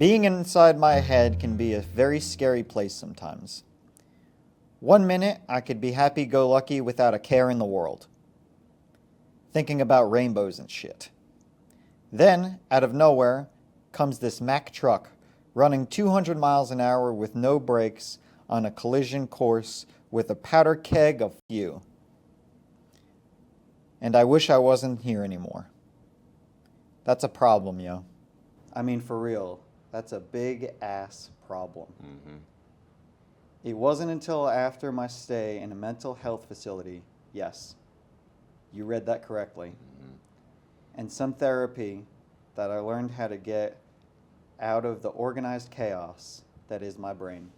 Being inside my head can be a very scary place sometimes. 1 minute, I could be happy-go-lucky without a care in the world, thinking about rainbows and shit. Then, out of nowhere, comes this Mack truck running 200 miles an hour with no brakes on a collision course with a powder keg of fuel. And I wish I wasn't here anymore. That's a problem, yo. I mean, for real, that's a big-ass problem. Mm-hmm. It wasn't until after my stay in a mental health facility, yes, you read that correctly, and some therapy that I learned how to get out of the organized chaos that is my brain.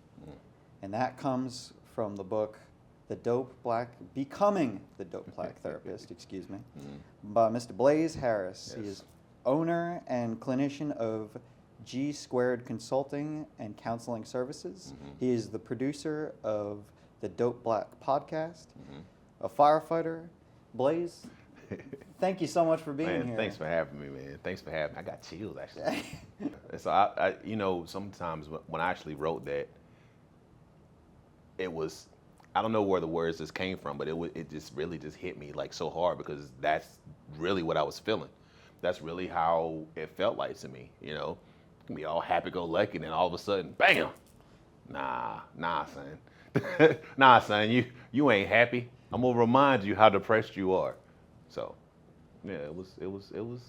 And that comes from the book, Becoming the Dope Black Therapist, excuse me, by Mr. Blaise Harris. He is owner and clinician of G Squared Consulting and Counseling Services. He is the producer of the Dope Black podcast, a firefighter. Blaise, thank you so much for being here. Thanks for having me, man. Thanks for having me. I got chills, actually. So, I sometimes when I actually wrote that, it was, I don't know where the words just came from, but it just really just hit me like so hard because that's really what I was feeling. That's really how it felt like to me, you know. You can be all happy-go-lucky, and then all of a sudden, bam! Nah, son. Nah, son, you ain't happy. I'm gonna remind you how depressed you are. So, yeah, it was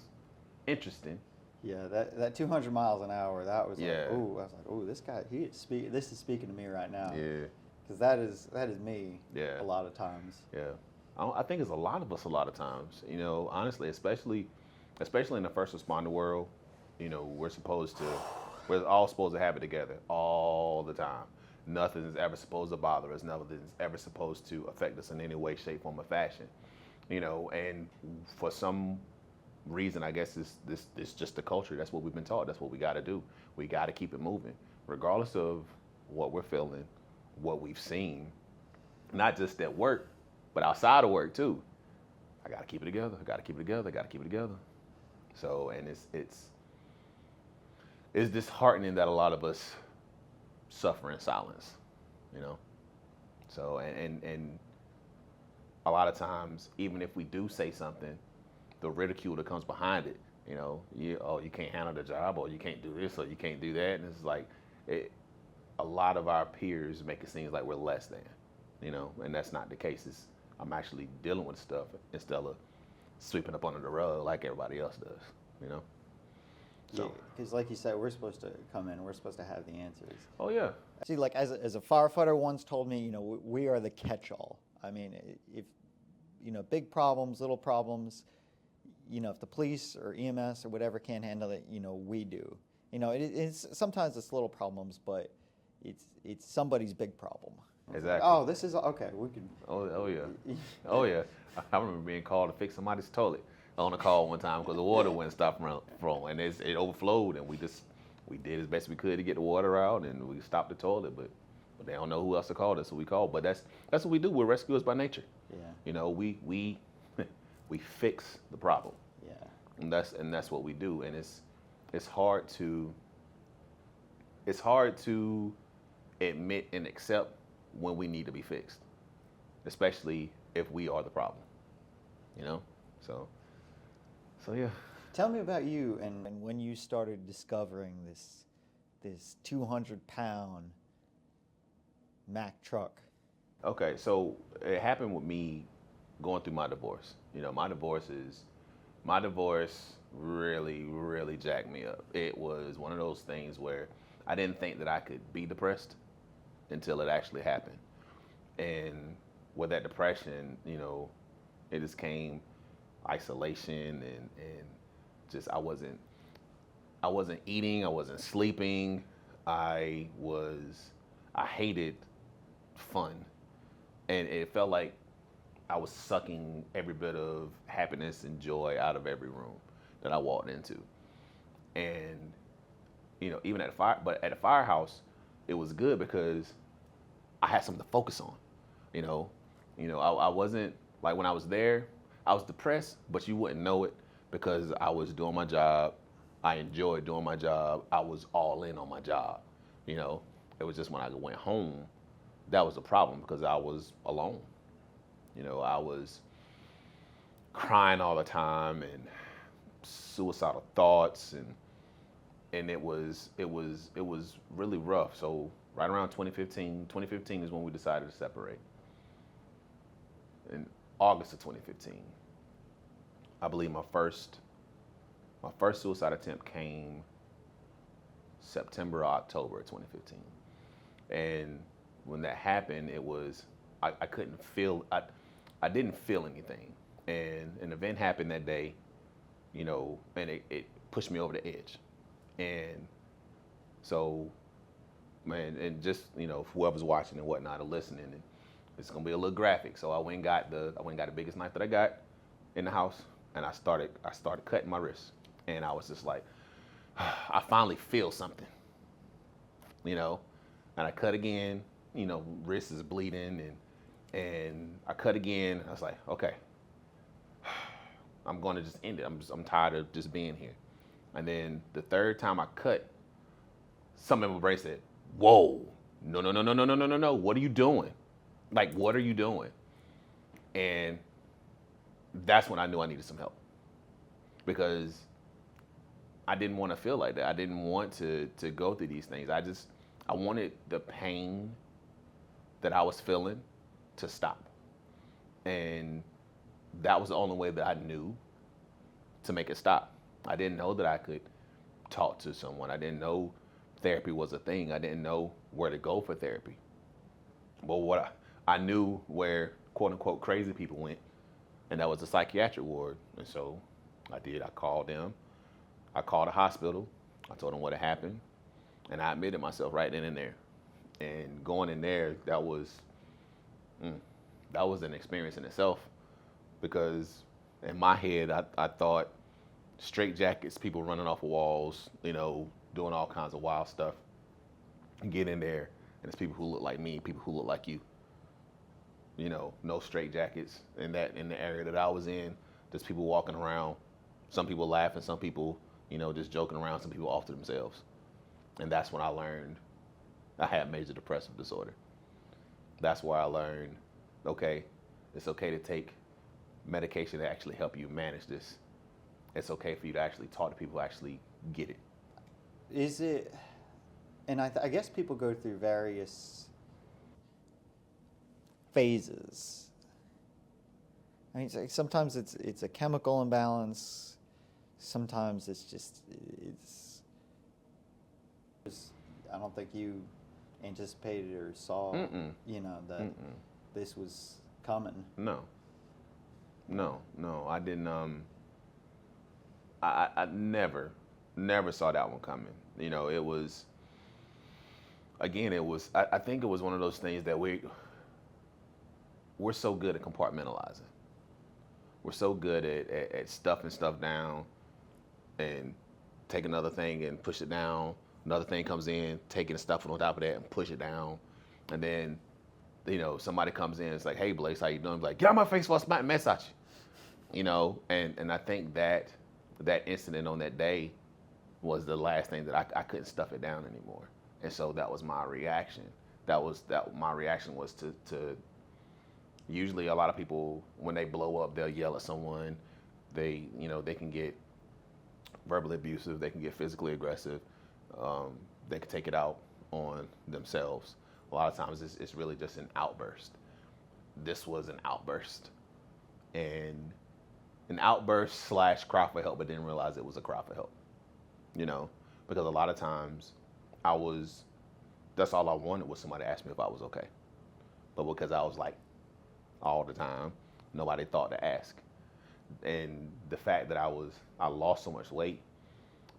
interesting. Yeah, that 200 miles an hour, that was Yeah. like, ooh, I was like, ooh, this guy, this is speaking to me right now. Yeah. Because that is me. Yeah. A lot of times. Yeah, I think it's a lot of us a lot of times. You know, honestly, especially in the first responder world. You know, we're all supposed to have it together all the time. Nothing is ever supposed to bother us. Nothing is ever supposed to affect us in any way, shape, form, or fashion. You know, and for some reason, I guess it's just the culture. That's what we've been taught. That's what we got to do. We got to keep it moving, regardless of what we're feeling, what we've seen, not just at work, but outside of work too. I got to keep it together. I got to keep it together. I got to keep it together. So, and it's disheartening that a lot of us suffer in silence, you know? So, and a lot of times, even if we do say something, the ridicule that comes behind it, you know, you can't handle the job, or you can't do this, or you can't do that. And it's like, a lot of our peers make it seem like we're less than, you know, and that's not the case. I'm actually dealing with stuff instead of sweeping up under the rug like everybody else does, you know? So. Because like you said, we're supposed to come in, we're supposed to have the answers. Oh, yeah. See, like as a firefighter once told me, you know, we are the catch-all. I mean, if, you know, big problems, little problems, you know, if the police or EMS or whatever can't handle it, you know, we do. You know, it's sometimes it's little problems, but it's somebody's big problem. Exactly. Like, oh, this is, okay, we can. Oh yeah. Oh, yeah. I remember being called to fix somebody's toilet on a call one time because the water wouldn't stop from, and it overflowed, and we did as best we could to get the water out, and we stopped the toilet, but they don't know who else to call. That's what we call. But that's what we do. We're rescuers by nature. Yeah. You know, we fix the problem. Yeah. And that's what we do, and it's hard to admit and accept when we need to be fixed, especially if we are the problem. You know, so yeah. Tell me about you and when you started discovering this 200-pound Mack truck. Okay, so it happened with me going through my divorce. You know, my divorce really, really jacked me up. It was one of those things where I didn't think that I could be depressed until it actually happened. And with that depression, you know, it just came isolation and just I wasn't eating, I wasn't sleeping. I hated fun. And it felt like I was sucking every bit of happiness and joy out of every room that I walked into. And, you know, even at the firehouse, it was good because I had something to focus on. You know, I wasn't, like when I was there, I was depressed, but you wouldn't know it because I was doing my job. I enjoyed doing my job. I was all in on my job. You know, it was just when I went home, that was the problem because I was alone. You know, I was crying all the time and suicidal thoughts and it was really rough. So right around 2015 is when we decided to separate. In August of 2015, I believe my first suicide attempt came September or October of 2015. And when that happened, it was I couldn't feel I didn't feel anything. And an event happened that day, you know, and it pushed me over the edge. And so, man, and just, you know, whoever's watching and whatnot or listening, and it's gonna be a little graphic. So I went and got the biggest knife that I got in the house, and I started cutting my wrist. And I was just like, I finally feel something, you know. And I cut again, you know, wrist is bleeding, and I cut again. I was like, okay, I'm going to just end it. I'm tired of just being here. And then the third time I cut, some of my brain said, whoa, no, no, no, no, no, no, no, no, no. What are you doing? Like, what are you doing? And that's when I knew I needed some help, because I didn't want to feel like that. I didn't want to go through these things. I wanted the pain that I was feeling to stop. And that was the only way that I knew to make it stop. I didn't know that I could talk to someone. I didn't know therapy was a thing. I didn't know where to go for therapy. But what I knew where quote unquote crazy people went, and that was the psychiatric ward. And so I did. I called them. I called the hospital. I told them what had happened, and I admitted myself right then and there. And going in there, that was an experience in itself, because in my head, I thought straight jackets, people running off of walls, you know, doing all kinds of wild stuff. And get in there, and it's people who look like me, people who look like you. You know, no straight jackets in the area that I was in. There's people walking around, some people laughing, some people, you know, just joking around, some people off to themselves. And that's when I learned I had major depressive disorder. That's where I learned, okay, it's okay to take medication to actually help you manage this. It's okay for you to actually talk to people who actually get it. Is it, and I guess people go through various phases. I mean, it's like sometimes it's a chemical imbalance. Sometimes it's I don't think you anticipated or saw, you know, that this was coming. No, I didn't. I never saw that one coming. You know, it was. Again, it was. I think it was one of those things that we're so good at compartmentalizing. We're so good at stuffing stuff down and take another thing and push it down. Another thing comes in, taking the stuff on top of that and push it down. And then, you know, somebody comes in, it's like, hey, Blaise, how you doing? I'm like, get out of my face before I smack mess at you. You know, and I think that incident on that day was the last thing that I couldn't stuff it down anymore. And so that was my reaction. My reaction was to usually a lot of people, when they blow up, they'll yell at someone. They can get verbally abusive. They can get physically aggressive. They can take it out on themselves. A lot of times it's really just an outburst. This was an outburst. And an outburst / cry for help, but didn't realize it was a cry for help. You know, because a lot of times that's all I wanted was somebody to ask me if I was okay. But because I was like all the time, nobody thought to ask. And the fact that I lost so much weight,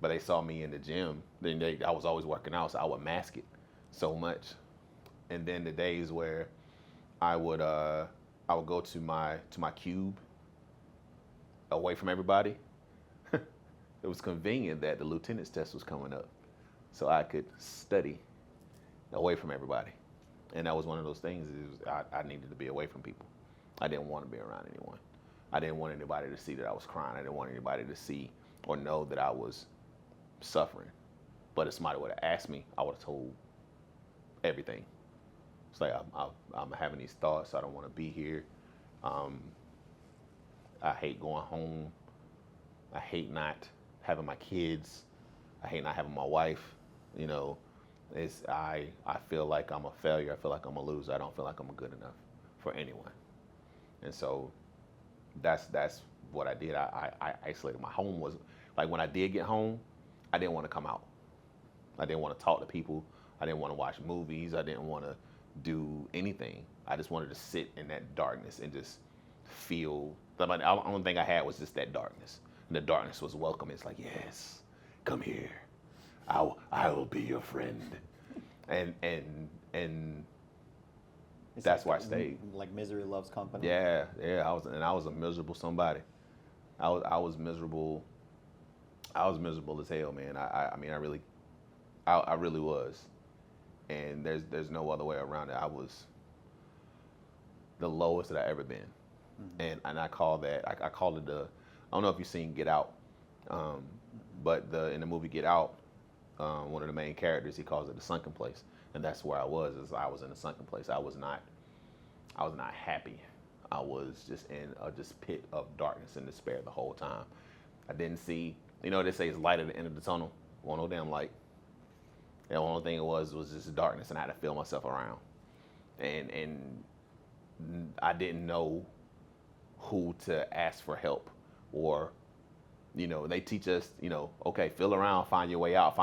but they saw me in the gym, I was always working out, so I would mask it so much. And then the days where I would go to my cube away from everybody, it was convenient that the lieutenant's test was coming up, so I could study away from everybody. And that was one of those things. I needed to be away from people. I didn't want to be around anyone. I didn't want anybody to see that I was crying. I didn't want anybody to see or know that I was suffering. But if somebody would have asked me, I would have told everything. It's like I'm having these thoughts. I don't want to be here. Um, I hate going home. I hate not having my kids. I hate not having my wife. You know, I feel like I'm a failure. I feel like I'm a loser. I don't feel like I'm good enough for anyone. And so that's what I did. I isolated. My home was like when I did get home, I didn't want to come out. I didn't want to talk to people. I didn't want to watch movies. I didn't want to do anything. I just wanted to sit in that darkness and just feel. The only thing I had was just that darkness. And the darkness was welcome. It's like, yes, come here. I will be your friend. And It's that's like, why I stayed. Like misery loves company. Yeah. I was a miserable somebody. I was miserable. I was miserable as hell, man. I mean, I really was. And there's no other way around it. I was the lowest that I ever been. Mm-hmm. And I call that, I call it I don't know if you've seen Get Out, but in the movie Get Out, one of the main characters, he calls it the sunken place. And that's where I was in a sunken place. I was not happy. I was just in a pit of darkness and despair the whole time. I didn't see, they say it's light at the end of the tunnel. Well, no damn light. The only thing it was just darkness, and I had to feel myself around. And I didn't know who to ask for help, or, they teach us, okay, feel around, find your way out.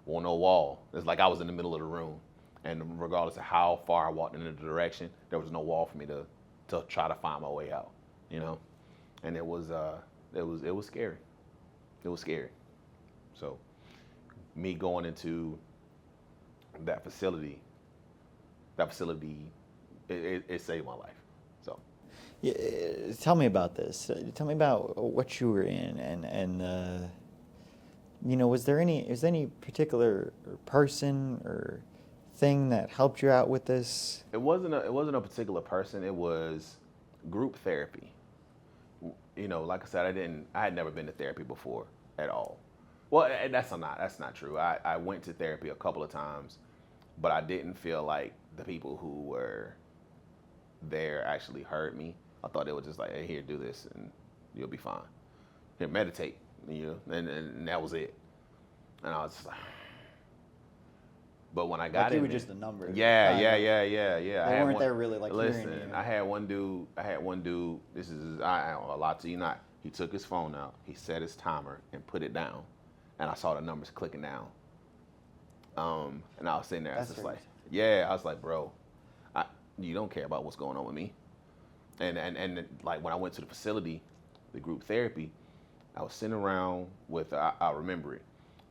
On no wall. It's like I was in the middle of the room, and regardless of how far I walked in the direction, there was no wall for me to try to find my way out, and it was scary. It was scary. So me going into that facility, it saved my life. So yeah, tell me about this. Tell me about what you were in, and was there any particular person or thing that helped you out with this? It wasn't a particular person. It was group therapy. Like I said, I had never been to therapy before at all. Well, that's not true. I went to therapy a couple of times, but I didn't feel like the people who were there actually heard me. I thought they were just like, hey, here, do this, and you'll be fine. Here, meditate, and that was it. And I was just like, but when I got you in were just a number. Yeah. They weren't there really like listen, hearing you. I had one dude. This is I a lot to you not. He took his phone out. He set his timer and put it down, and I saw the numbers clicking down. And I was sitting there. I was just like, I was like, bro, you don't care about what's going on with me. And like when I went to the facility, the group therapy, I was sitting around with. I remember it.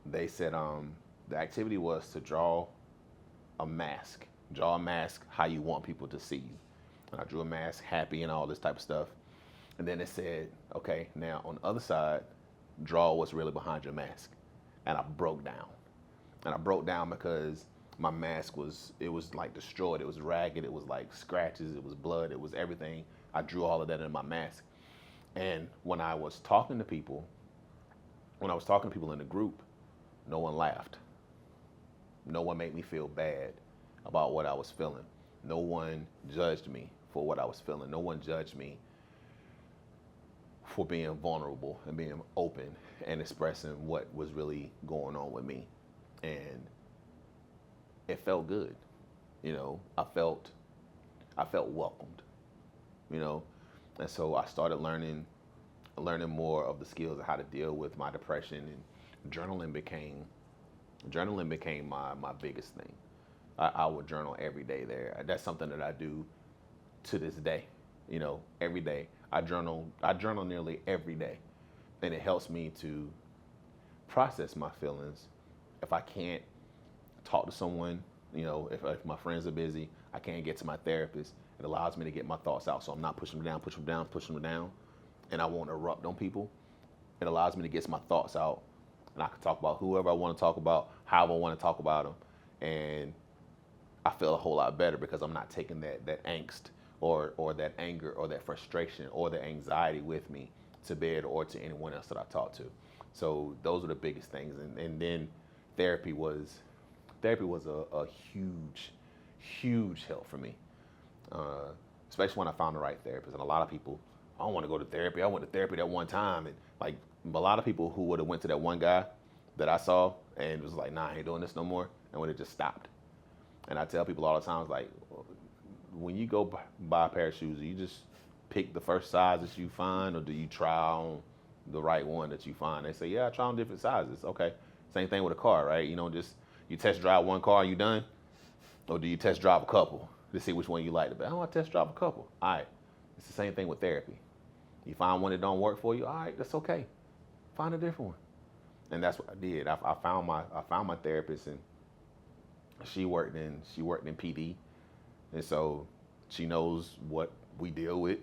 They said the activity was to draw a mask. Draw a mask how you want people to see you. And I drew a mask, happy and all this type of stuff. And then it said, okay, now on the other side, draw what's really behind your mask. And I broke down. And I broke down because my mask was like destroyed. It was ragged. It was like scratches. It was blood. It was everything. I drew all of that in my mask. And when I was talking to people in the group, no one laughed. No one made me feel bad about what I was feeling. No one judged me for what I was feeling. No one judged me for being vulnerable and being open and expressing what was really going on with me. And it felt good. I felt welcomed, and so I started learning more of the skills of how to deal with my depression, and journaling became my biggest thing. I would journal every day there. That's something that I do to this day. Every day I journal nearly every day, and it helps me to process my feelings. If I can't talk to someone, if my friends are busy, I can't get to my therapist. It allows me to get my thoughts out, so I'm not pushing them down, and I won't erupt on people. It allows me to get my thoughts out, and I can talk about whoever I want to talk about, however I want to talk about them, and I feel a whole lot better because I'm not taking that angst or that anger or that frustration or the anxiety with me to bed or to anyone else that I talked to. So those were the biggest things. And then therapy was a huge, huge help for me, especially when I found the right therapist. And a lot of people, I don't want to go to therapy. I went to therapy that one time. And like a lot of people who would have went to that one guy that I saw and was like, nah, I ain't doing this no more, and would have just stopped. And I tell people all the time, it's like, when you go buy a pair of shoes, do you just pick the first size that you find, or do you try on the right one that you find? They say, yeah, I try on different sizes. Okay. Same thing with a car, right? You know, just you test drive one car and you done? Or do you test drive a couple to see which one you like the best? I want to test drive a couple. All right. It's the same thing with therapy. You find one that don't work for you, all right, that's okay. Find a different one. And that's what I did. I found my therapist, and she worked in PD. And so she knows what we deal with.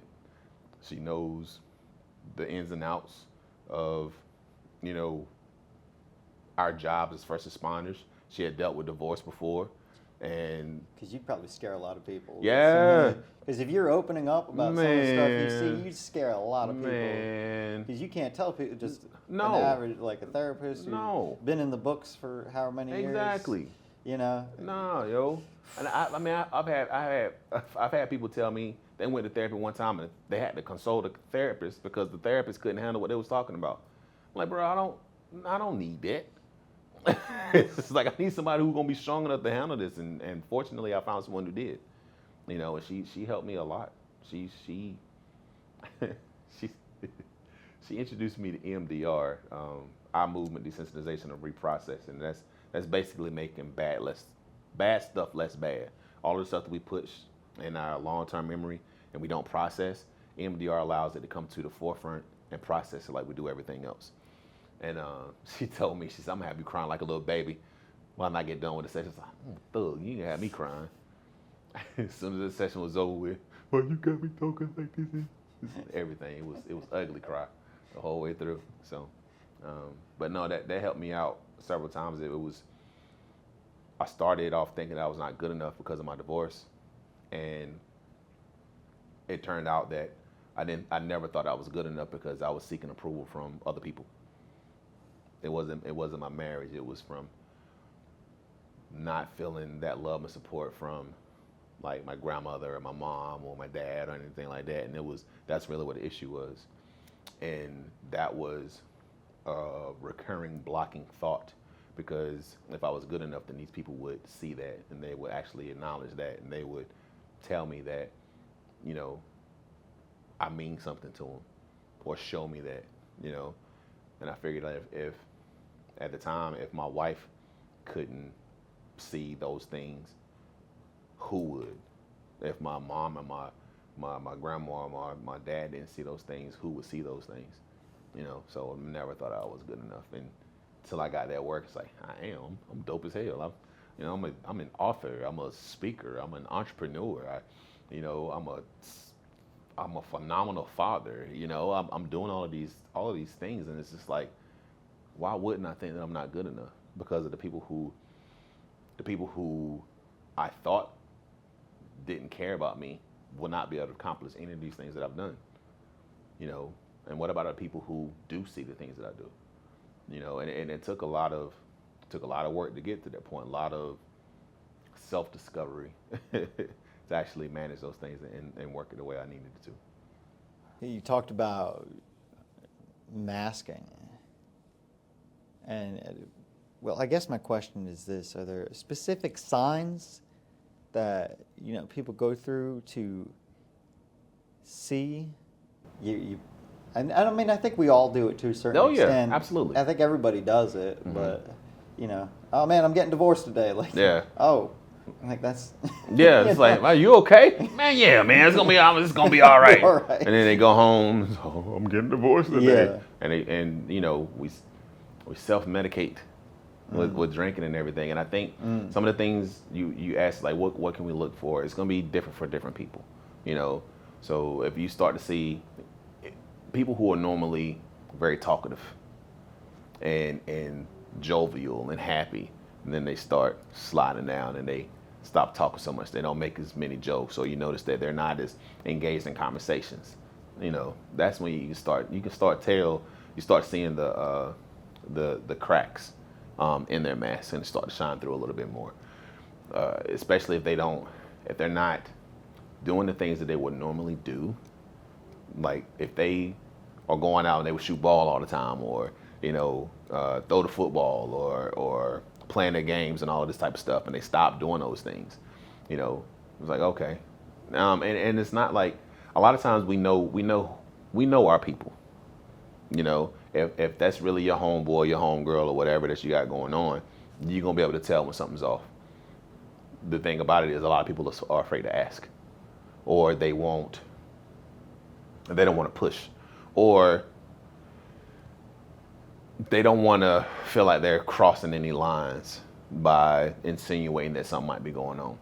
She knows the ins and outs of, you know, our jobs as first responders. She had dealt with divorce before. And because you'd probably scare a lot of people. Yeah. Because if you're opening up about some of the stuff you see, you'd scare a lot of people. Because you can't tell people, just an average, like a therapist who's been in the books for how many years. Exactly. You know. No, yo. And I've had people tell me they went to therapy one time and they had to consult a therapist because the therapist couldn't handle what they was talking about. I'm like, bro, I don't need that. It's like I need somebody who's gonna be strong enough to handle this, and fortunately I found someone who did. You know, and she helped me a lot. She she introduced me to EMDR, eye movement desensitization and reprocessing. That's basically making bad stuff less bad. All the stuff that we push in our long-term memory and we don't process, EMDR allows it to come to the forefront and process it like we do everything else. And she told me, she said, I'm gonna have you crying like a little baby when I get done with the session. I was like, thug, you can have me crying. As soon as the session was over with, well, you got me talking like this. Everything, it was ugly cry the whole way through. So, but no, that helped me out several times. I started off thinking I was not good enough because of my divorce, and it turned out that I never thought I was good enough because I was seeking approval from other people. It wasn't my marriage. It was from not feeling that love and support from like my grandmother or my mom or my dad or anything like that. And that's really what the issue was. And that was a recurring blocking thought, because if I was good enough, then these people would see that and they would actually acknowledge that, and they would tell me that, you know, I mean something to them, or show me that, you know. And I figured that if at the time, if my wife couldn't see those things, who would? If my mom and my grandma and my dad didn't see those things, who would see those things? You know, so I never thought I was good enough. And until I got that work, it's like, I am. I'm dope as hell. I'm an author. I'm a speaker. I'm an entrepreneur. I'm a phenomenal father. You know, I'm doing all of these things, and it's just like, why wouldn't I think that I'm not good enough? Because of the people who I thought didn't care about me will not be able to accomplish any of these things that I've done. You know, and what about the people who do see the things that I do? You know, and it took a lot of work to get to that point, a lot of self-discovery to actually manage those things and work it the way I needed it to. You talked about masking. And, well, I guess my question is this: are there specific signs that, you know, people go through to see you? And I mean, I think we all do it to a certain extent. Yeah, absolutely. I think everybody does it, but, you know, oh man, I'm getting divorced today. Like, yeah. Oh, like that's. Yeah, it's like, are you okay? Man, yeah, man, it's gonna be all right. All right. And then they go home. Oh, I'm getting divorced today. Yeah. And you know, we self-medicate with drinking and everything. And I think some of the things you ask, like, what can we look for? It's gonna be different for different people. You know, so if you start to see people who are normally very talkative and jovial and happy, and then they start sliding down and they stop talking so much. They don't make as many jokes, or you notice that they're not as engaged in conversations. that's when you start seeing the cracks in their mask, and start to shine through a little bit more. Especially if they're not doing the things that they would normally do. Like if they are going out and they would shoot ball all the time, or throw the football, or playing their games and all of this type of stuff, and they stop doing those things. It's like, okay, and it's not like, a lot of times we know our people. If that's really your homeboy, your homegirl, or whatever that you got going on, you're gonna be able to tell when something's off. The thing about it is, a lot of people are afraid to ask, or they don't want to push, or they don't want to feel like they're crossing any lines by insinuating that something might be going on,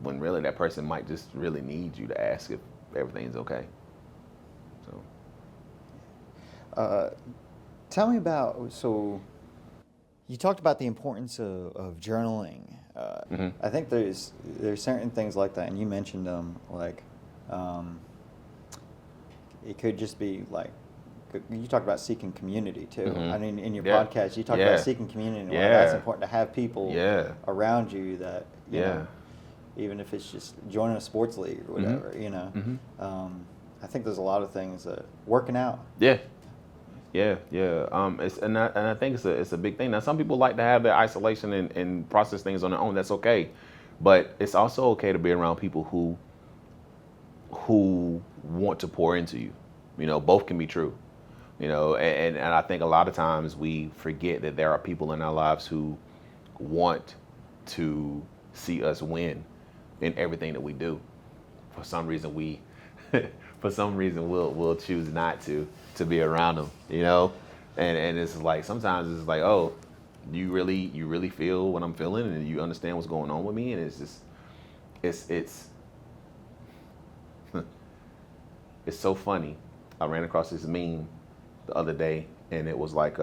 when really that person might just really need you to ask if everything's okay. So, tell me about, so you talked about the importance of journaling. I think there's certain things like that, and you mentioned them, like it could just be like, you talked about seeking community too. I mean, in your podcast, you talked about seeking community, and why that's important to have people around you that, you know, even if it's just joining a sports league or whatever, I think there's a lot of things that working out. And I think it's a big thing. Now, some people like to have their isolation and process things on their own. That's okay, but it's also okay to be around people who want to pour into you. Both can be true. And I think a lot of times we forget that there are people in our lives who want to see us win in everything that we do. For some reason we'll choose not to be around them, and it's like, sometimes it's like, oh, you really feel what I'm feeling, and you understand what's going on with me, and it's just it's so funny. I ran across this meme the other day, and it was like,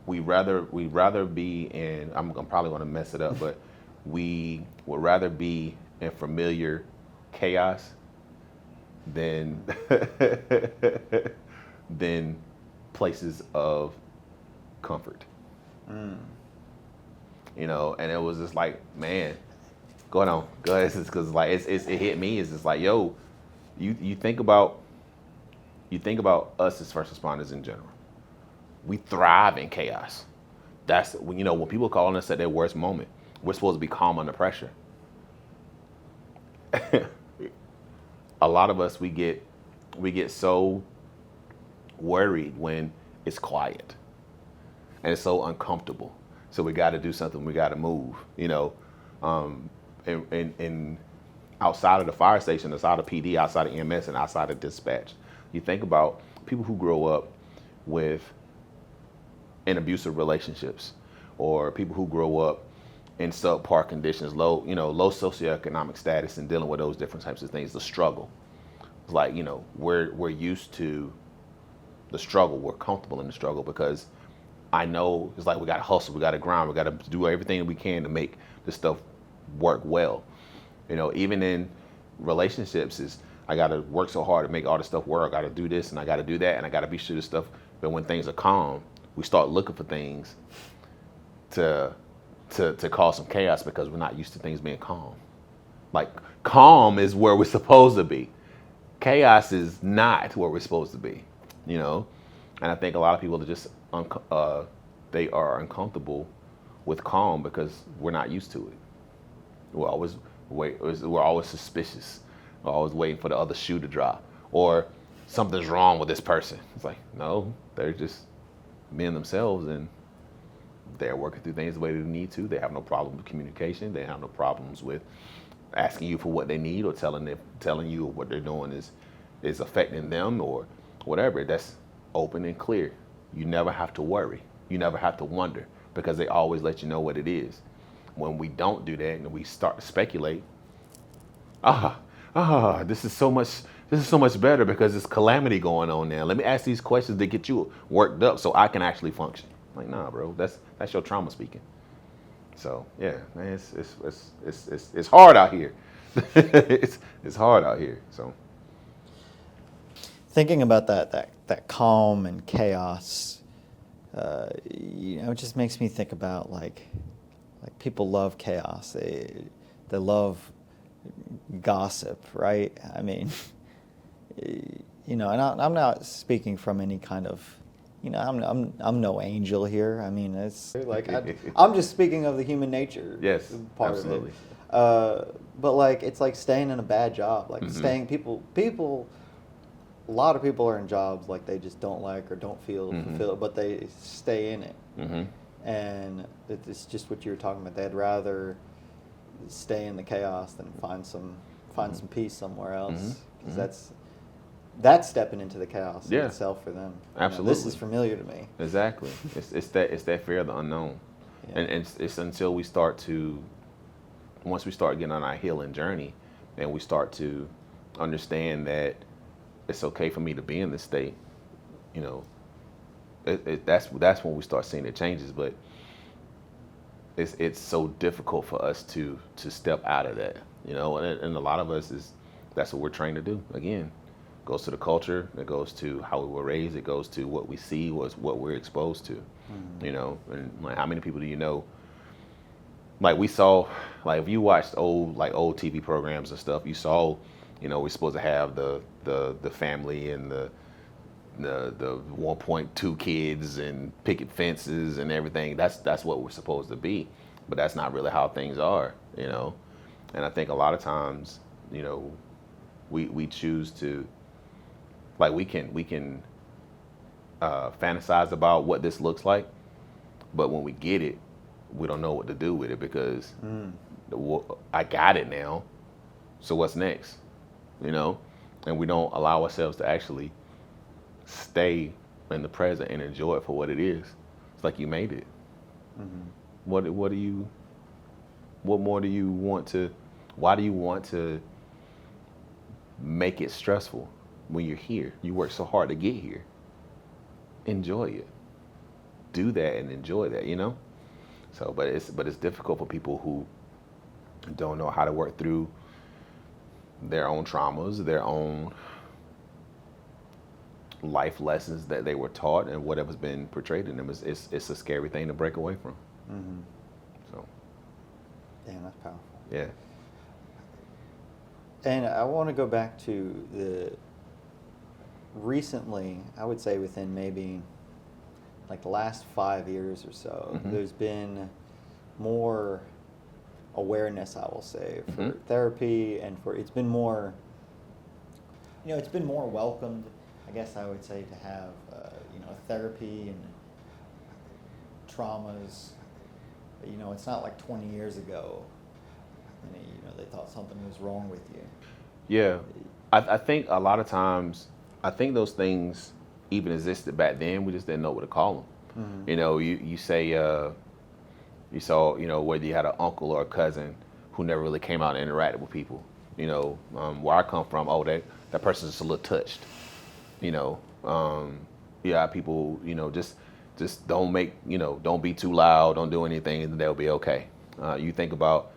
we rather be in, I'm probably going to mess it up, but we would rather be in familiar chaos than than places of comfort. And it was just like, man, go ahead, because like it hit me. It's just like, yo, you think about us as first responders in general. We thrive in chaos. That's when people call on us at their worst moment, we're supposed to be calm under pressure. A lot of us, we get so worried when it's quiet and it's so uncomfortable. So we got to do something. We got to move. And outside of the fire station, outside of PD, outside of EMS, and outside of dispatch, you think about people who grow up in abusive relationships, or people who grow up in subpar conditions, low socioeconomic status, and dealing with those different types of things. The struggle, it's like, we're used to the struggle. We're comfortable in the struggle because I know it's like, we got to hustle, we got to grind, we got to do everything we can to make this stuff work well. Even in relationships, is I got to work so hard to make all this stuff work. I got to do this and I got to do that, and I got to be sure this stuff. But when things are calm, we start looking for things to cause some chaos, because we're not used to things being calm. Like, calm is where we're supposed to be. Chaos is not where we're supposed to be, And I think a lot of people are just they are uncomfortable with calm because we're not used to it. We're always suspicious. We're always waiting for the other shoe to drop, or something's wrong with this person. It's like, no, they're just being themselves, and they're working through things the way they need to. They have no problem with communication. They have no problems with asking you for what they need, or telling you what they're doing is affecting them, or whatever. That's open and clear. You never have to worry. You never have to wonder, because they always let you know what it is. When we don't do that and we start to speculate, this is so much better because there's calamity going on now. Let me ask these questions to get you worked up so I can actually function. Like, nah, bro, that's your trauma speaking. So yeah, man, it's hard out here. it's hard out here. So Thinking about that calm and chaos, it just makes me think about like people love chaos. They love gossip, right? I mean, and I'm not speaking from any kind of, I'm no angel here. I mean, it's like I'm just speaking of the human nature. Yes, part absolutely. of it. But like it's like staying in a bad job, like staying people. A lot of people are in jobs like they just don't like or don't feel fulfilled, but they stay in it. And it's just what you were talking about. They'd rather stay in the chaos than find some peace somewhere else, because that's stepping into the chaos in itself for them. Absolutely. This is familiar to me. Exactly. It's that fear of the unknown, and it's until once we start getting on our healing journey, and we start to understand that it's okay for me to be in this state, that's when we start seeing the changes. But it's so difficult for us to step out of that, and a lot of us that's what we're trained to do. Again, it goes to the culture, it goes to how we were raised, it goes to what we see, what we're exposed to, and like how many people do you know? Like we saw, like if you watched old TV programs and stuff, you saw, we're supposed to have the family and the 1.2 kids and picket fences and everything. That's what we're supposed to be, but that's not really how things are, And I think a lot of times, we choose to, like we can fantasize about what this looks like, but when we get it, we don't know what to do with it because I got it now, so what's next, And we don't allow ourselves to actually stay in the present and enjoy it for what it is. It's like you made it. What more do you want to? Why do you want to make it stressful when you're here? You work so hard to get here. Enjoy it. Do that and enjoy that. So, but it's difficult for people who don't know how to work through their own traumas, their own life lessons that they were taught, and whatever's been portrayed in them. It's a scary thing to break away from. So, damn, that's powerful. Yeah. And I want to go back to the recently, I would say within maybe like the last 5 years or so, there's been more awareness, I will say, for therapy, and it's been more, it's been more welcomed, I guess I would say, to have, therapy and traumas. It's not like 20 years ago, they thought something was wrong with you. Yeah. I think a lot of times, those things even existed back then. We just didn't know what to call them. You say, you saw, whether you had an uncle or a cousin who never really came out and interacted with people. Where I come from, that person's just a little touched. People, just don't don't be too loud, don't do anything, and they'll be okay. You think about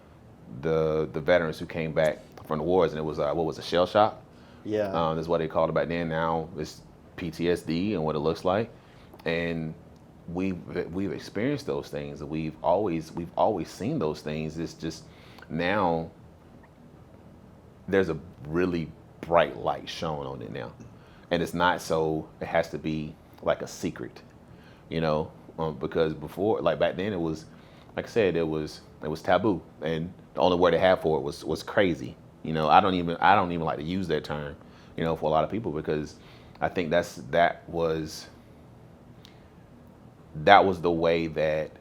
the veterans who came back from the wars, and it was what was a shell shock? Yeah. That's what they called it back then. Now it's PTSD and what it looks like, and we've experienced those things, and we've always seen those things. It's just now there's a really bright light shone on it now, and it's not so it has to be like a secret, because before, like back then, it was, like I said, it was taboo, and the only word they had for it was crazy. I don't even like to use that term, for a lot of people, because I think that was the way that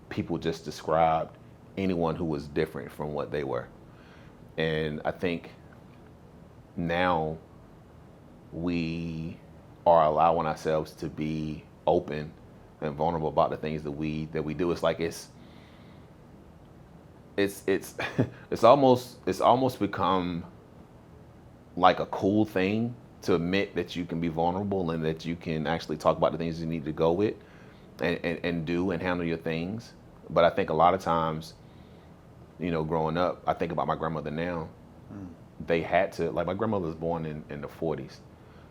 people just described anyone who was different from what they were. And I think now we are allowing ourselves to be open and vulnerable about the things that we do. It's like it's almost become like a cool thing to admit that you can be vulnerable and that you can actually talk about the things you need to go with and do and handle your things. But I think a lot of times, growing up, I think about my grandmother now, they had to, like my grandmother was born in the 40s.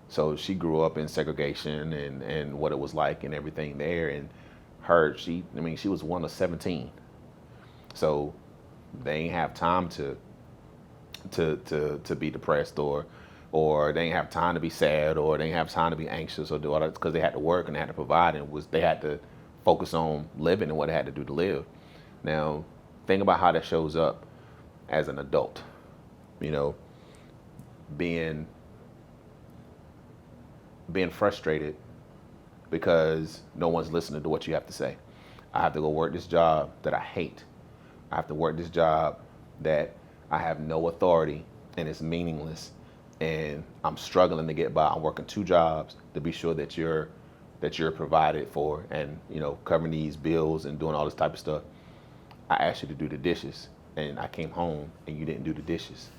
So she grew up in segregation and what it was like and everything there. And she was one of 17. So they ain't have time to be depressed or they ain't have time to be sad or they ain't have time to be anxious or do all that because they had to work and they had to provide and they had to focus on living and what they had to do to live. Now, think about how that shows up as an adult, being frustrated because no one's listening to what you have to say. I have to go work this job that I hate. I have to work this job that I have no authority and it's meaningless and I'm struggling to get by. I'm working 2 jobs to be sure that you're provided for and, covering these bills and doing all this type of stuff. I asked you to do the dishes and I came home and you didn't do the dishes.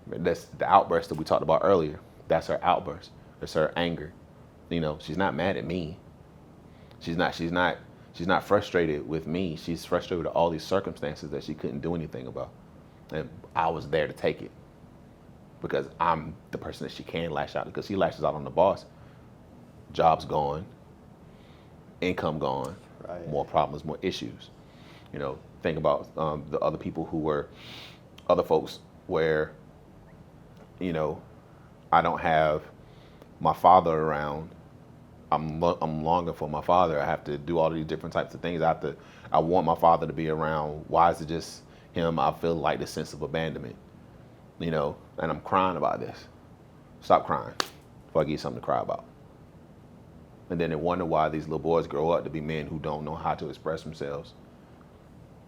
That's the outburst that we talked about earlier. That's her outburst. That's her anger. She's not mad at me. She's not frustrated with me. She's frustrated with all these circumstances that she couldn't do anything about. And I was there to take it because I'm the person that she can lash out because she lashes out on the boss. Job's gone, income gone, right. More problems, more issues. Think about the other people who were other folks where, I don't have my father around. I'm longing for my father. I have to do all these different types of things. I want my father to be around. Why is it just him? I feel like the sense of abandonment, and I'm crying about this. Stop crying before I give you something to cry about. And then they wonder why these little boys grow up to be men who don't know how to express themselves,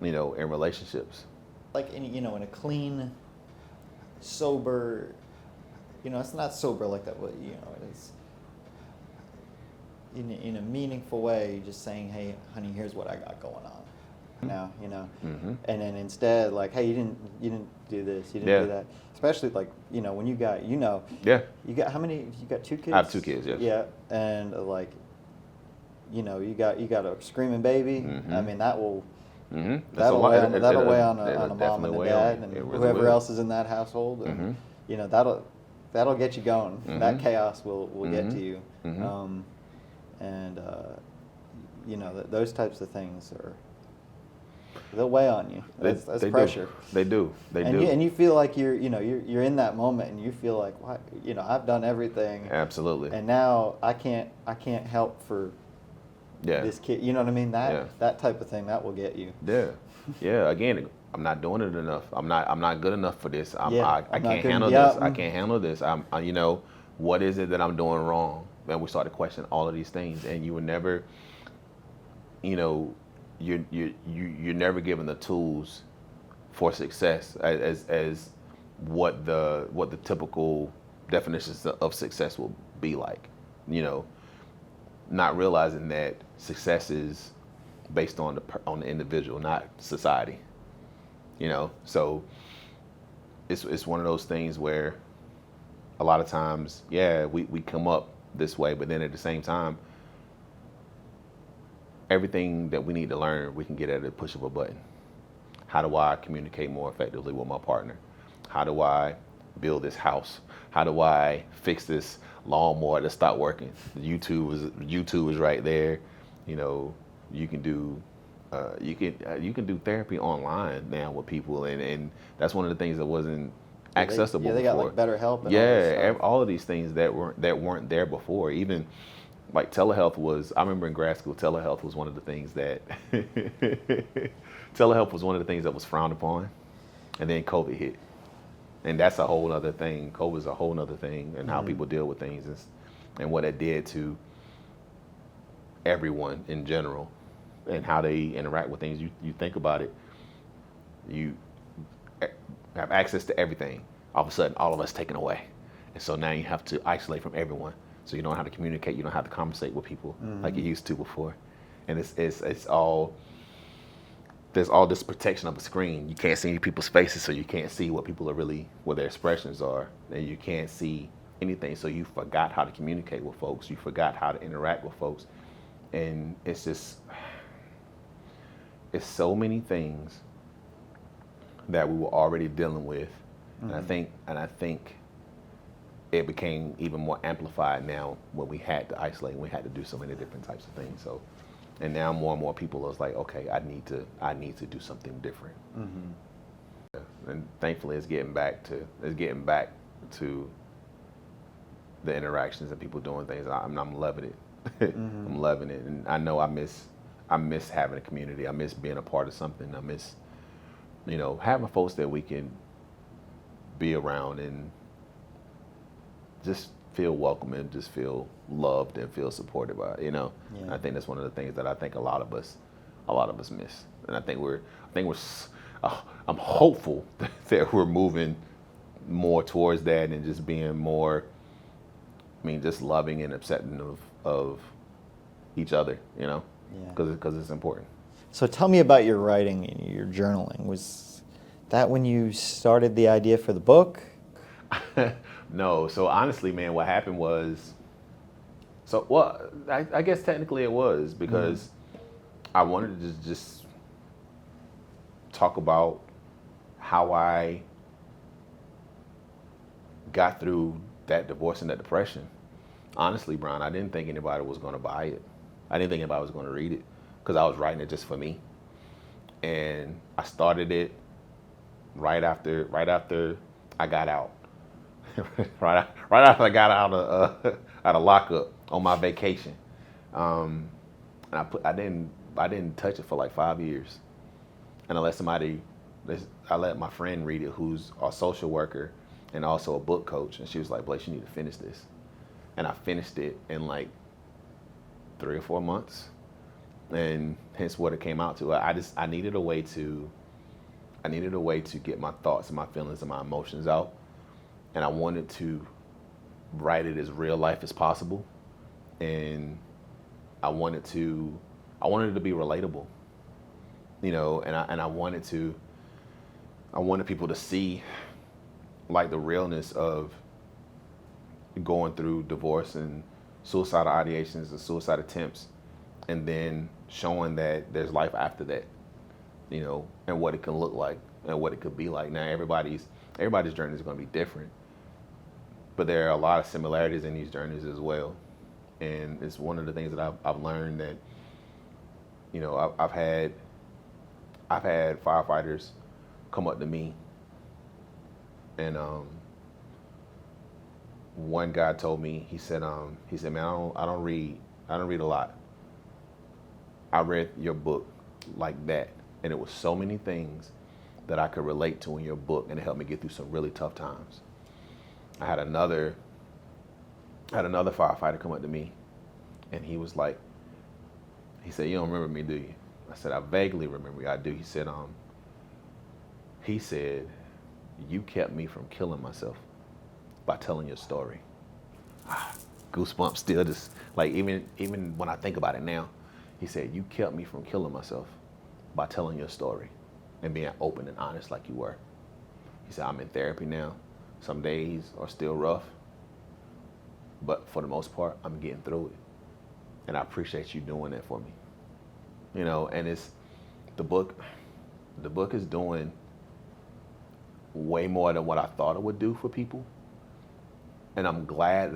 in relationships. Like, in a clean, sober, it's not sober like that, but, it's in a meaningful way, just saying, hey, honey, here's what I got going on now, Mm-hmm. And then instead, like, hey, you didn't do this, you didn't do that. Especially like, when you got, Yeah. You got how many? You got 2 kids? I have 2 kids, yes. Yeah, and like, you got a screaming baby. Mm-hmm. I mean, that will Mm-hmm. that'll weigh on a mom and a dad and really whoever will. else is in that household, and that'll get you going. Mm-hmm. That chaos will get to you, Mm-hmm. Those types of things they'll weigh on you. That's they pressure. They do. And you feel like you're in that moment, and you feel like, what, I've done everything. Absolutely. And now I can't help for this kid. You know what I mean? That type of thing that will get you. Yeah. Again, I'm not doing it enough. I'm not good enough for this. I can't handle yeah. this. I can't handle this. What is it that I'm doing wrong? And we start to question all of these things, and you would never, you're never given the tools for success as what the typical definitions of success will be like. Not realizing that success is based on the individual, not society. So it's one of those things where a lot of times, we come up this way, but then at the same time, everything that we need to learn, we can get at a push of a button. How do I communicate more effectively with my partner? How do I build this house? How do I fix this lawnmower that stopped working? YouTube is right there. You can do you can do therapy online now with people, and that's one of the things that wasn't accessible before. They got like BetterHelp. All of these things that weren't there before. Even like telehealth was. I remember in grad school, telehealth was one of the things that was frowned upon, and then COVID hit, and that's a whole other thing. COVID is a whole other thing, and how people deal with things and what it did to everyone in general, and how they interact with things. You think about it, you have access to everything. All of a sudden, all of us taken away, and so now you have to isolate from everyone. So you don't know how to communicate. You don't have to conversate with people like you used to before, and it's all. There's all this protection of a screen. You can't see people's faces, so you can't see what their expressions are, and you can't see anything. So you forgot how to communicate with folks. You forgot how to interact with folks, and it's so many things that we were already dealing with And I think it became even more amplified now when we had to isolate and we had to do so many different types of things. So, and now more and more people is like, okay, I need to do something different. And thankfully, it's getting back to the interactions and people doing things. I'm loving it. I'm loving it, and I know I miss having a community. I miss being a part of something. I miss, having folks that we can be around and just feel welcome and just feel loved and feel supported by. Yeah. I think that's one of the things that I think a lot of us miss, and I'm hopeful that we're moving more towards that and just being more, just loving and accepting of each other, because it's important. So tell me about your writing and your journaling. Was that when you started the idea for the book? No. So honestly, man, what happened was, I guess technically it was because I wanted to just talk about how I got through that divorce and that depression. Honestly, Brian, I didn't think anybody was going to buy it. I didn't think anybody was going to read it because I was writing it just for me. And I started it right after I got out. right after I got out of lockup on my vacation. And I didn't touch it for like 5 years. And I let my friend read it, who's a social worker and also a book coach. And she was like, Blaise, you need to finish this. And I finished it in like 3 or 4 months. And hence what it came out to. I needed a way to get my thoughts and my feelings and my emotions out. And I wanted to write it as real life as possible. And I wanted it to be relatable. And I wanted people to see like the realness of going through divorce and suicidal ideations and suicide attempts, and then showing that there's life after that, and what it can look like and what it could be like. Now everybody's journey is going to be different, but there are a lot of similarities in these journeys as well. And it's one of the things that I've learned that, I've had firefighters come up to me, and one guy told me, he said, man, I don't read a lot. I read your book like that, and it was so many things that I could relate to in your book, and it helped me get through some really tough times. I had another firefighter come up to me, and he said, you don't remember me, do you? I said, I vaguely remember you. I do. He said, you kept me from killing myself by telling your story. Goosebumps still, just like even when I think about it now. He said, you kept me from killing myself by telling your story and being open and honest like you were. He said, I'm in therapy now. Some days are still rough, but for the most part, I'm getting through it. And I appreciate you doing that for me. And it's the book is doing way more than what I thought it would do for people. And I'm glad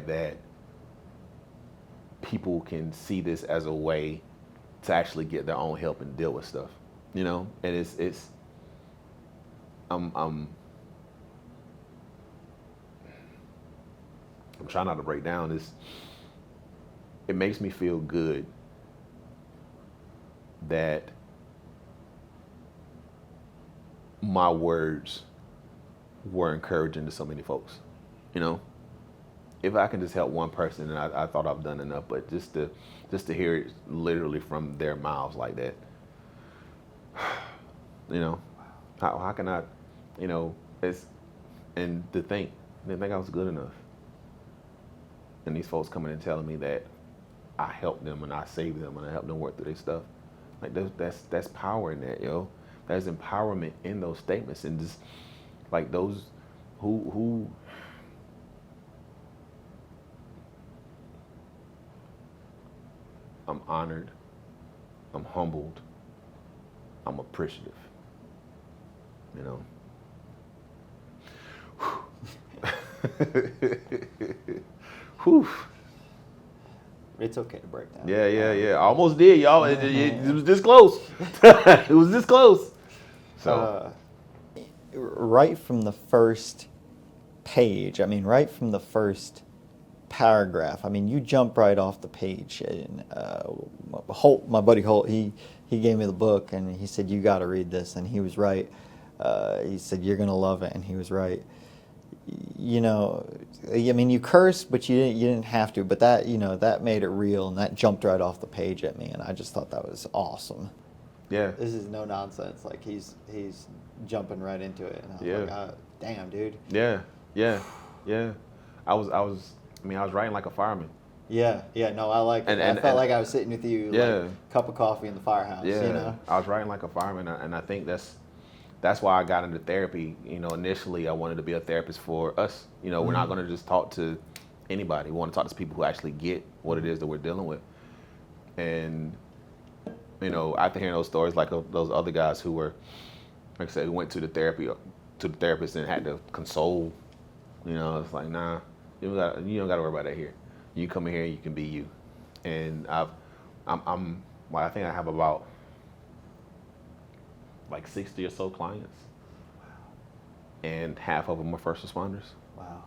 that people can see this as a way to actually get their own help and deal with stuff. And I'm trying not to break down this. It makes me feel good that my words were encouraging to so many folks. If I can just help one person, then I thought I've done enough. But just to hear it literally from their mouths like that, how can I, and to think they think I was good enough. And these folks coming and telling me that I helped them and I saved them and I helped them work through their stuff. Like that's power in that, yo. There's empowerment in those statements, and just like those who I'm honored, I'm humbled, I'm appreciative. Whew. It's okay to break down. Yeah. I almost did, y'all. It was this close. It was this close. So. Right from the first page, right from the first paragraph, you jump right off the page. And Holt, my buddy Holt, he gave me the book and he said, you got to read this. And he was right. He said, you're going to love it. And he was right. You cursed, but you didn't have to. But that, that made it real, and that jumped right off the page at me, and I just thought that was awesome. Yeah. This is no nonsense. Like he's jumping right into it, and I was like, oh, damn, dude. Yeah. I was writing like a fireman. Yeah. No, I like it. I felt like I was sitting with you, like cup of coffee in the firehouse. Yeah. I was writing like a fireman, and I think that's why I got into therapy. Initially I wanted to be a therapist for us. We're not going to just talk to anybody. We want to talk to people who actually get what it is that we're dealing with. And, after hearing those stories, like those other guys who were, like I said, who went to the therapist and had to console, it's like, nah, you don't got to worry about that here. You come in here and you can be you. And I think I have about like 60 or so clients, and half of them are first responders. Wow.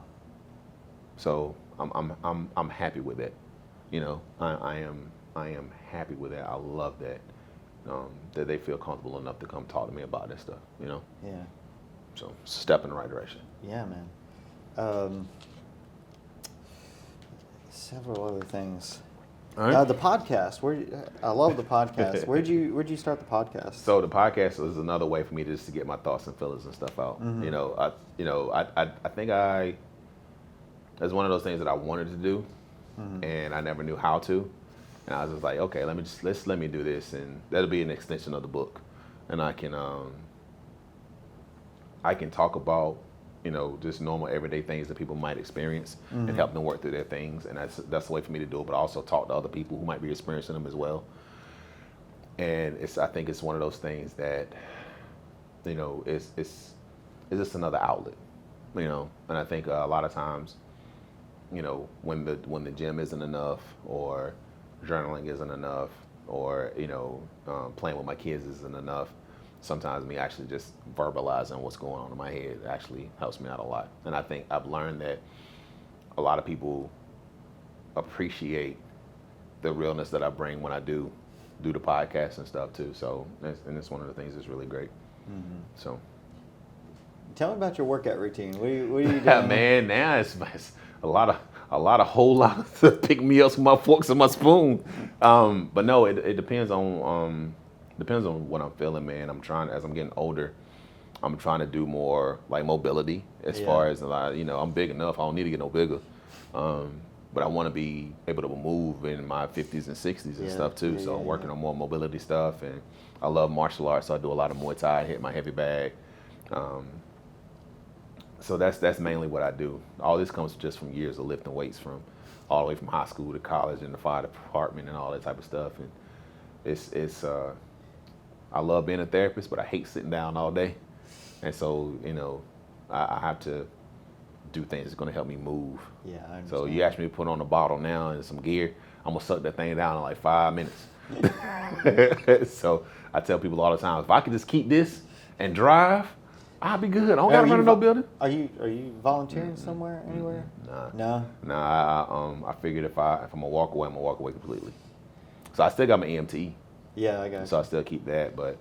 So I'm happy with that. I am happy with that. I love that. That they feel comfortable enough to come talk to me about that stuff. Yeah. So step in the right direction. Yeah, man. Several other things. All right. The podcast. I love the podcast. Where'd you start the podcast? So the podcast was another way for me just to get my thoughts and feelings and stuff out. I think that's one of those things that I wanted to do, and I never knew how to. And I was just like, okay, let me do this, and that'll be an extension of the book, and I can talk about just normal everyday things that people might experience and help them work through their things. And that's the way for me to do it, but also talk to other people who might be experiencing them as well. And I think it's one of those things that, it's just another outlet, and I think a lot of times, when the gym isn't enough, or journaling isn't enough, or, playing with my kids isn't enough, sometimes me actually just verbalizing what's going on in my head actually helps me out a lot. And I think I've learned that a lot of people appreciate the realness that I bring when I do the podcast and stuff too. So, and it's one of the things that's really great. So, tell me about your workout routine. What are you doing? Man, now it's a whole lot of pick me ups with my forks and my spoon. But no, it depends on what I'm feeling, man. As I'm getting older, I'm trying to do more like mobility as far as I'm big enough. I don't need to get no bigger. But I want to be able to move in my 50s and 60s and stuff too. So I'm working on more mobility stuff, and I love martial arts, so I do a lot of Muay Thai, hit my heavy bag. So that's mainly what I do. All this comes just from years of lifting weights, from all the way from high school to college and the fire department and all that type of stuff. And it's I love being a therapist, but I hate sitting down all day. And so, I have to do things that's going to help me move. Yeah, I understand. So you ask me to put on a bottle now and some gear, I'm going to suck that thing down in like 5 minutes. So I tell people all the time, if I could just keep this and drive, I'll be good. I don't got to run in no building. Are you volunteering somewhere, anywhere? Nah. I figured if I'm going to walk away, I'm going to walk away completely. So I still got my EMT. Yeah, I got it. So I still keep that, but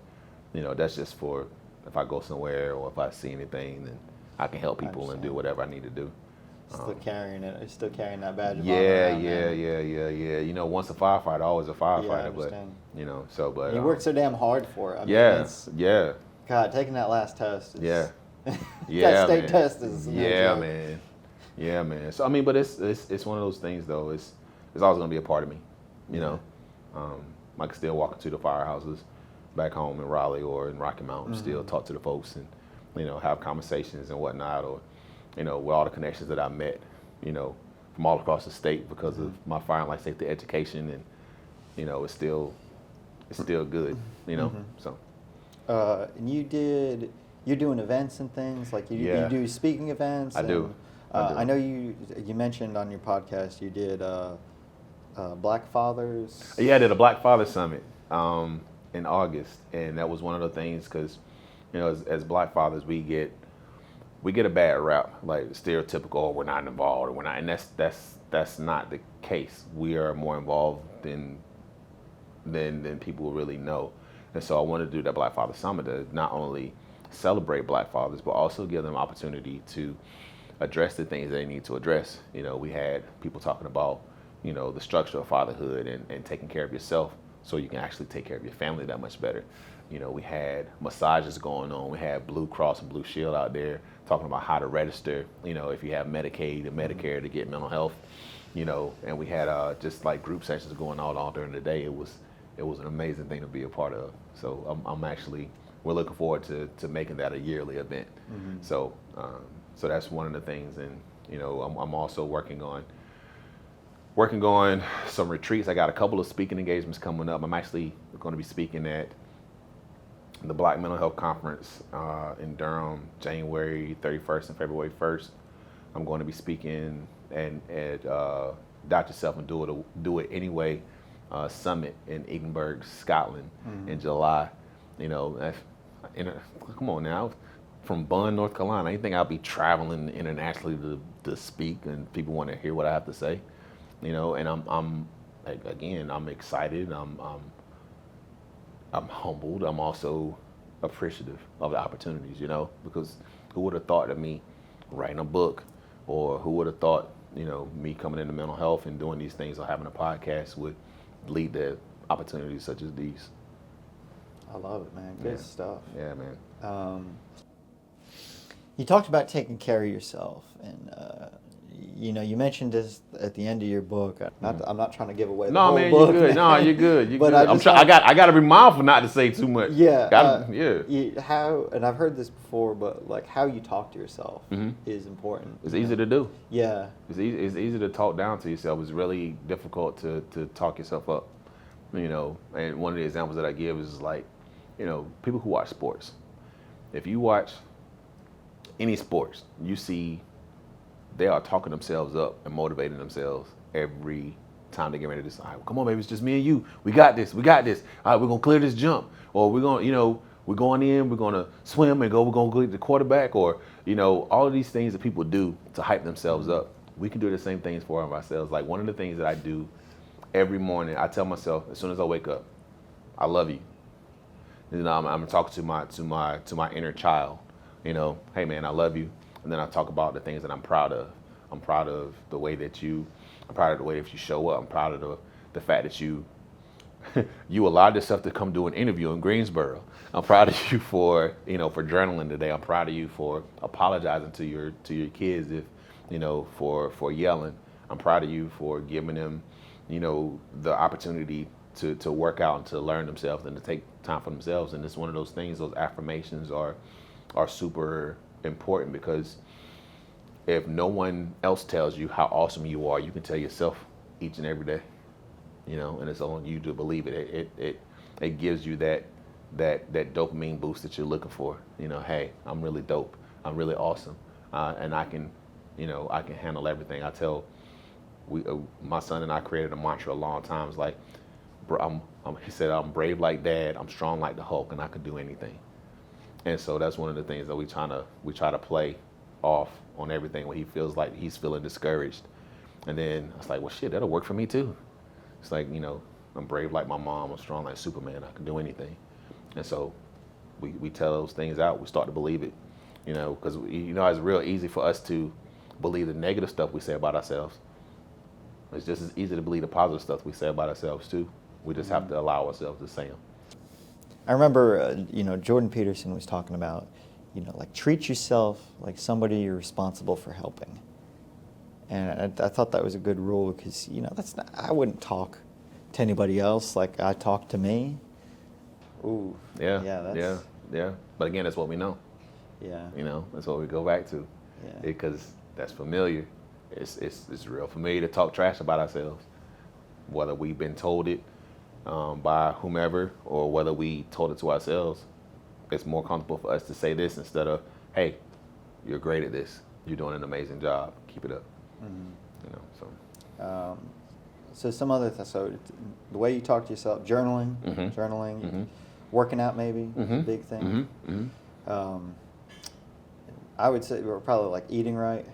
that's just for if I go somewhere or if I see anything, then I can help people and do whatever I need to do. Still carrying that badge of honor around, man. Yeah. Once a firefighter, always a firefighter. Yeah, I understand. But and you work so damn hard for it. Yeah. God, taking that last test. Yeah. That state test is. Man. Yeah, man. So but it's one of those things though. It's always gonna be a part of me. I can still walk into the firehouses back home in Raleigh or in Rocky Mount, still talk to the folks and, have conversations and whatnot, or, with all the connections that I met, from all across the state because of my fire and life safety education, and, it's still good, so. And you're doing events and things, like you do speaking events? I do. I do. I know you mentioned on your podcast you did Black Fathers. Yeah, I did a Black Father Summit in August, and that was one of the things because, as Black fathers, we get a bad rap, like stereotypical. Oh, we're not involved, or we're not, and that's not the case. We are more involved than people really know, and so I wanted to do that Black Father Summit to not only celebrate Black fathers, but also give them opportunity to address the things they need to address. We had people talking about, the structure of fatherhood and taking care of yourself so you can actually take care of your family that much better. We had massages going on. We had Blue Cross and Blue Shield out there talking about how to register, if you have Medicaid and Medicare to get mental health, and we had just like group sessions going on all during the day. It was an amazing thing to be a part of. So we're looking forward to making that a yearly event. Mm-hmm. So that's one of the things. And, I'm also working on some retreats. I got a couple of speaking engagements coming up. I'm actually going to be speaking at the Black Mental Health Conference in Durham, January 31st and February 1st. I'm going to be speaking at Doubt Yourself and Do It Anyway Summit in Edinburgh, Scotland, in July. Come on now, from Bunn, North Carolina. I didn't think I'd be traveling internationally to speak and people want to hear what I have to say. And I'm excited. I'm humbled. I'm also appreciative of the opportunities, because who would have thought of me writing a book, or who would have thought, me coming into mental health and doing these things or having a podcast would lead to opportunities such as these. I love it, man. Good stuff. Yeah, man. You talked about taking care of yourself, and you mentioned this at the end of your book. I'm not trying to give away the whole book. No, man, you're good. No, you're good. But good. I got to be mindful not to say too much. Yeah. Yeah. And I've heard this before, but like how you talk to yourself is important. It's easy to do. Yeah. It's easy to talk down to yourself. It's really difficult to talk yourself up. And one of the examples that I give is like, people who watch sports. If you watch any sports, you see they are talking themselves up and motivating themselves every time they get ready to decide, come on, baby, it's just me and you. We got this. All right, we're going to clear this jump. Or we're going to, we're going in, we're going to swim and we're going to get the quarterback. Or, all of these things that people do to hype themselves up. We can do the same things for ourselves. Like one of the things that I do every morning, I tell myself as soon as I wake up, I love you. I'm talking to my inner child. Hey man, I love you. And then I talk about the things that I'm proud of. I'm proud of the way that you show up. I'm proud of the fact that you allowed yourself to come do an interview in Greensboro. I'm proud of you for journaling today. I'm proud of you for apologizing to your kids for yelling. I'm proud of you for giving them, the opportunity to work out and to learn themselves and to take time for themselves. And it's one of those things, those affirmations are super important, because if no one else tells you how awesome you are, you can tell yourself each and every day, and it's on you to believe it. It gives you that dopamine boost that you're looking for. Hey, I'm really dope. I'm really awesome. And I can handle everything. I tell my son and I created a mantra a long time. It's like, he said, I'm brave like Dad, I'm strong like the Hulk, and I can do anything. And so that's one of the things that we try to play off on everything when he feels like he's feeling discouraged. And then I was like, well, shit, that'll work for me too. It's like, I'm brave like my mom, I'm strong like Superman, I can do anything. And so we tell those things out, we start to believe it, because it's real easy for us to believe the negative stuff we say about ourselves. It's just as easy to believe the positive stuff we say about ourselves too. We just have to allow ourselves to say them. I remember, Jordan Peterson was talking about, like treat yourself like somebody you're responsible for helping. And I thought that was a good rule because, I wouldn't talk to anybody else like I talk to me. Ooh. Yeah. But again, that's what we know. Yeah. That's what we go back to. Yeah. Because that's familiar. It's real familiar to talk trash about ourselves, whether we've been told it by whomever, or whether we told it to ourselves. It's more comfortable for us to say this instead of, hey, you're great at this. You're doing an amazing job. keep it up. You know, so. So some other so the way you talk to yourself, journaling, working out maybe is a big thing. I would say we're probably like eating right.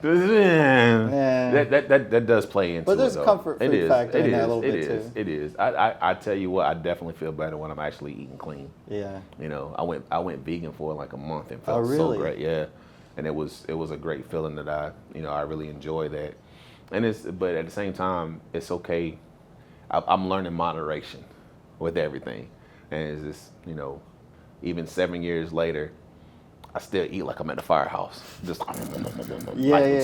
That does play into it. But there's a comfort food factor in that a little bit too. It is. I tell you what, I definitely feel better when I'm actually eating clean. Yeah. You know, I went vegan for like a month and felt really? so great. Yeah. And it was a great feeling that I really enjoy that. And but at the same time, it's okay. I'm learning moderation with everything. And it's just, even 7 years later, I still eat like I'm at the firehouse. Just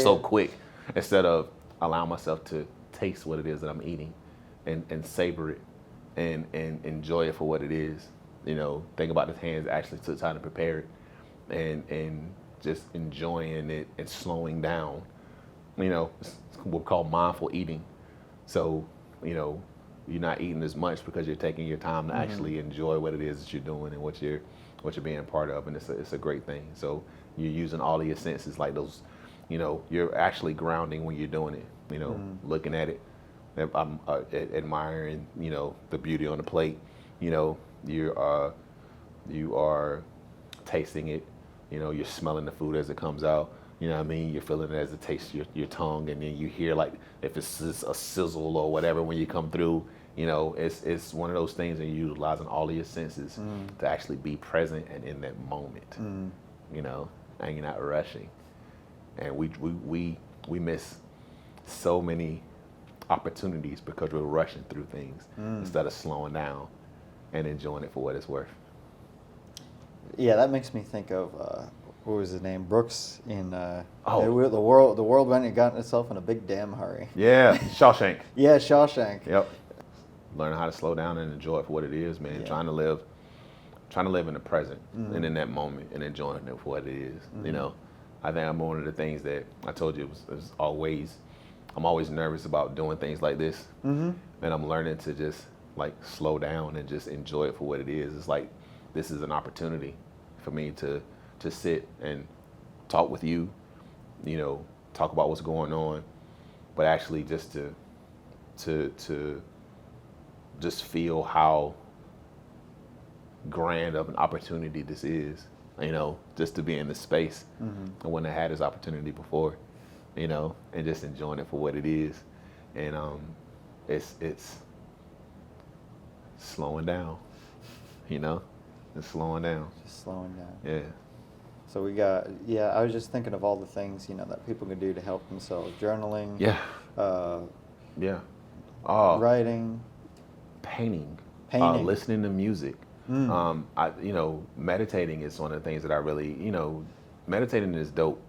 so quick. Instead of allowing myself to taste what it is that I'm eating and savor it and enjoy it for what it is. Think about the hands that actually took time to prepare it and just enjoying it and slowing down. It's what we call mindful eating. So, you're not eating as much because you're taking your time to actually enjoy what it is that you're doing and what you're being a part of, and it's a great thing. So you're using all of your senses, like those, you're actually grounding when you're doing it. Looking at it, I'm admiring, the beauty on the plate. You are tasting it. You're smelling the food as it comes out. You know what I mean? You're feeling it as it tastes your tongue, and then you hear like if it's just a sizzle or whatever when you come through. It's one of those things, and you're utilizing all of your senses to actually be present and in that moment. And you're not rushing. And we miss so many opportunities because we're rushing through things instead of slowing down and enjoying it for what it's worth. Yeah, that makes me think of what was his name? Brooks in the world went and got itself in a big damn hurry. Yeah, Shawshank. Yeah, Shawshank. Yep. Learning how to slow down and enjoy it for what it is, man. Yeah. Trying to live in the present and in that moment and enjoying it for what it is. I think I'm one of the things that I told you was always, I'm always nervous about doing things like this. And I'm learning to just like slow down and just enjoy it for what it is. It's like, this is an opportunity for me to sit and talk with you, talk about what's going on, but actually just to just feel how grand of an opportunity this is, just to be in this space. I wouldn't have had this opportunity before, and just enjoying it for what it is. And it's slowing down, it's slowing down. Just slowing down. Yeah. So I was just thinking of all the things, that people can do to help themselves. Journaling. Yeah. Writing. Painting. Listening to music. Meditating is one of the things that I really, meditating is dope.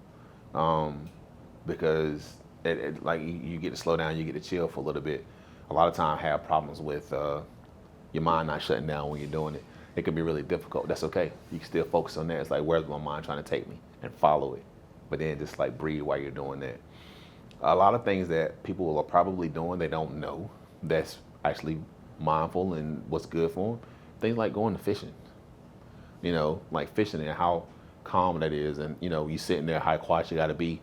Because it like you get to slow down, you get to chill for a little bit. A lot of times I have problems with your mind not shutting down when you're doing it. It can be really difficult. That's okay. You can still focus on that. It's like, where's my mind trying to take me? And follow it. But then just like breathe while you're doing that. A lot of things that people are probably doing, they don't know that's actually mindful and what's good for them. Things like going to fishing. Like fishing and how calm that is. And, you sitting there, how quiet you got to be.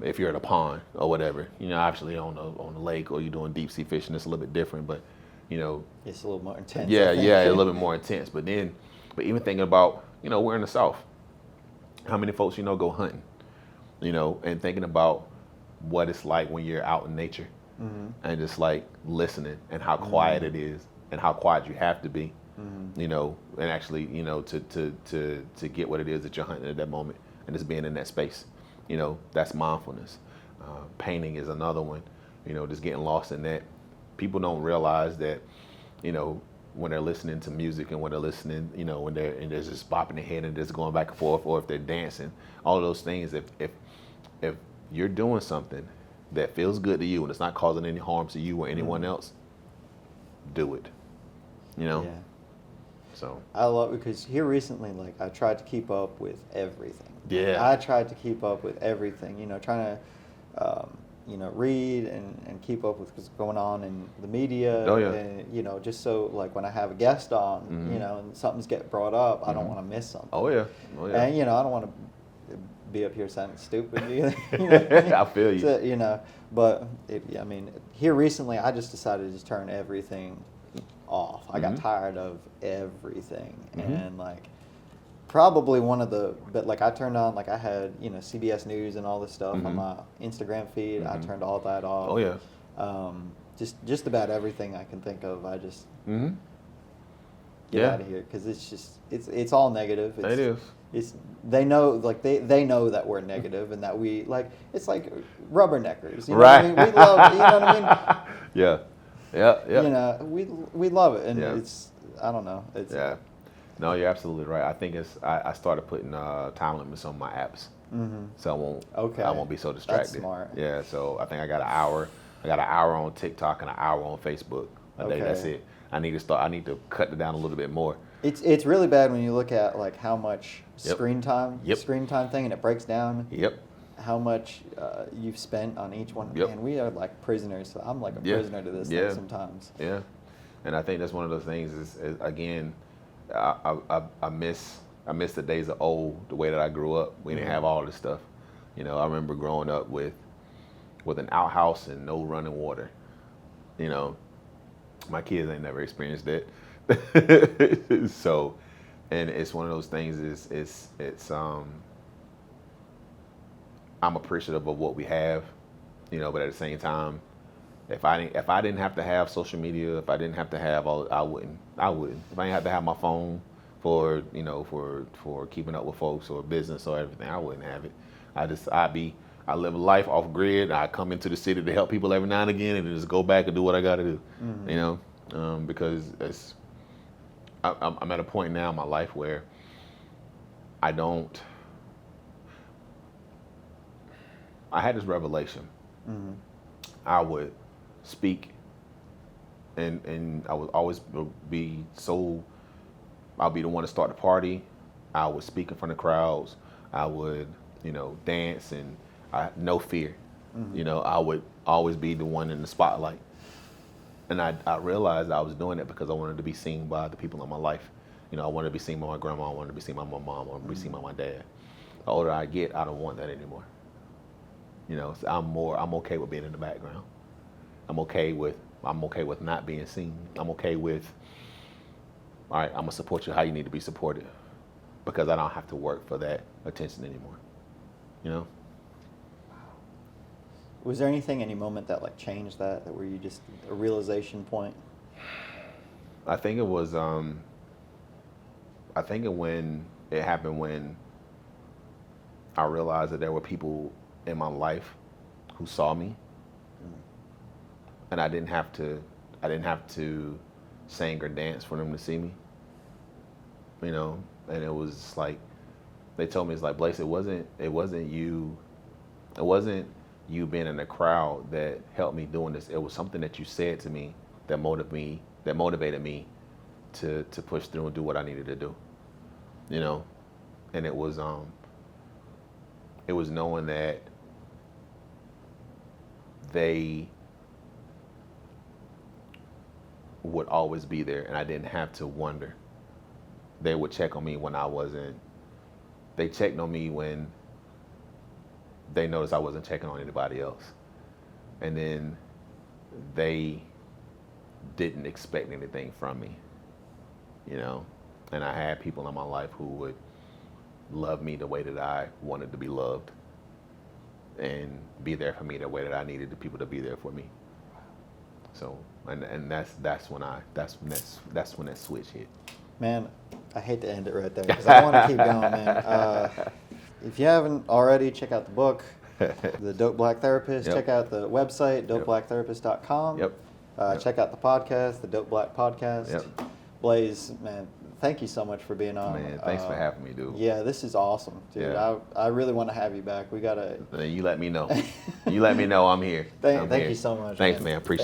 If you're at a pond or whatever, obviously on the lake or you're doing deep sea fishing, it's a little bit different, but it's a little more intense. Yeah, a little bit more intense. But even thinking about, we're in the South. How many folks, go hunting, and thinking about what it's like when you're out in nature and just like listening and how quiet it is and how quiet you have to be, and actually, to get what it is that you're hunting at that moment and just being in that space. That's mindfulness. Painting is another one, just getting lost in that. People don't realize that, when they're listening to music and when they're listening, when they're just bopping their head and just going back and forth, or if they're dancing, all of those things, if you're doing something that feels good to you and it's not causing any harm to you or anyone else, do it. Yeah. So I love it because here recently, like I tried to keep up with everything. Yeah. I tried to keep up with everything, trying to, read and keep up with what's going on in the media. Oh, yeah. And, just so like when I have a guest on, and something's get brought up, I don't want to miss something. Oh, yeah. And, I don't want to be up here sounding stupid either. You know what I mean? I feel you. So, you know, but I mean, here recently, I just decided to just turn everything off. I got tired of everything, and like probably one of the, but like I turned on, like I had, you know, CBS News and all this stuff on my Instagram feed. I turned all that off. Oh yeah. Just about everything I can think of. I just get out of here because it's just it's all negative. It is. It's they know, like they know that we're negative and that we like, it's like rubberneckers. You know Right. what I mean? We love, you know what I mean? Yeah. Yeah. Yeah. You know, we love it, and Yeah. it's, I don't know. It's Yeah. No, you're absolutely right. I think I started putting time limits on my apps, so I won't be so distracted. That's smart. Yeah. So I think I got an hour. I got an hour on TikTok and an hour on Facebook a day. That's it. I need to cut it down a little bit more. It's really bad when you look at like how much Yep. screen time thing, and it breaks down Yep. how much you've spent on each one. Yep. And we are like prisoners. So I'm like a prisoner to this thing sometimes. Yeah. And I think that's one of those things is again, I miss the days of old, the way that I grew up. We didn't have all this stuff. You know, I remember growing up with an outhouse and no running water. You know, my kids ain't never experienced that. So, and it's one of those things it's I'm appreciative of what we have, you know, but at the same time, if I didn't have to have social media, if I didn't have to have all, I wouldn't. If I didn't have to have my phone for, you know, for keeping up with folks or business or everything, I wouldn't have it. I live a life off grid. I come into the city to help people every now and again, and just go back and do what I got to do. You know, because I'm at a point now in my life where I had this revelation. I would speak, and I would always be so. I'll be the one to start the party. I would speak in front of crowds. I would, you know, dance, and no fear. You know, I would always be the one in the spotlight. And I realized I was doing it because I wanted to be seen by the people in my life. You know, I wanted to be seen by my grandma. I wanted to be seen by my mom. I wanted to be seen by my dad. The older I get, I don't want that anymore. You know, so I'm okay with being in the background. I'm okay with not being seen. I'm okay with, all right, I'm gonna support you how you need to be supported, because I don't have to work for that attention anymore. You know? Was there anything, any moment that like changed that were you just a realization point? I think it was when it happened, when I realized that there were people in my life who saw me, and I didn't have to sing or dance for them to see me. You know, and it was like they told me, it's like, Blaise, it wasn't you being in the crowd that helped me doing this. It was something that you said to me that motivated me to push through and do what I needed to do. You know, and it was knowing that they would always be there, and I didn't have to wonder. They would check on me when I wasn't. They checked on me when they noticed I wasn't checking on anybody else. And then they didn't expect anything from me, you know? And I had people in my life who would love me the way that I wanted to be loved, and be there for me the way that I needed the people to be there for me. So, and that's when that switch hit. Man, I hate to end it right there because I want to keep going, man. If you haven't already, check out the book, The Dope Black Therapist. Yep. Check out the website, dopebblacktherapist.com. Yep. Check out the podcast, The Dope Black Podcast. Yep. Blaise, man, thank you so much for being on. Man, thanks for having me, dude. Yeah, this is awesome, dude. Yeah. I really want to have you back. We got to... You let me know. You let me know I'm here. Thank you so much. Thanks, man. Appreciate it.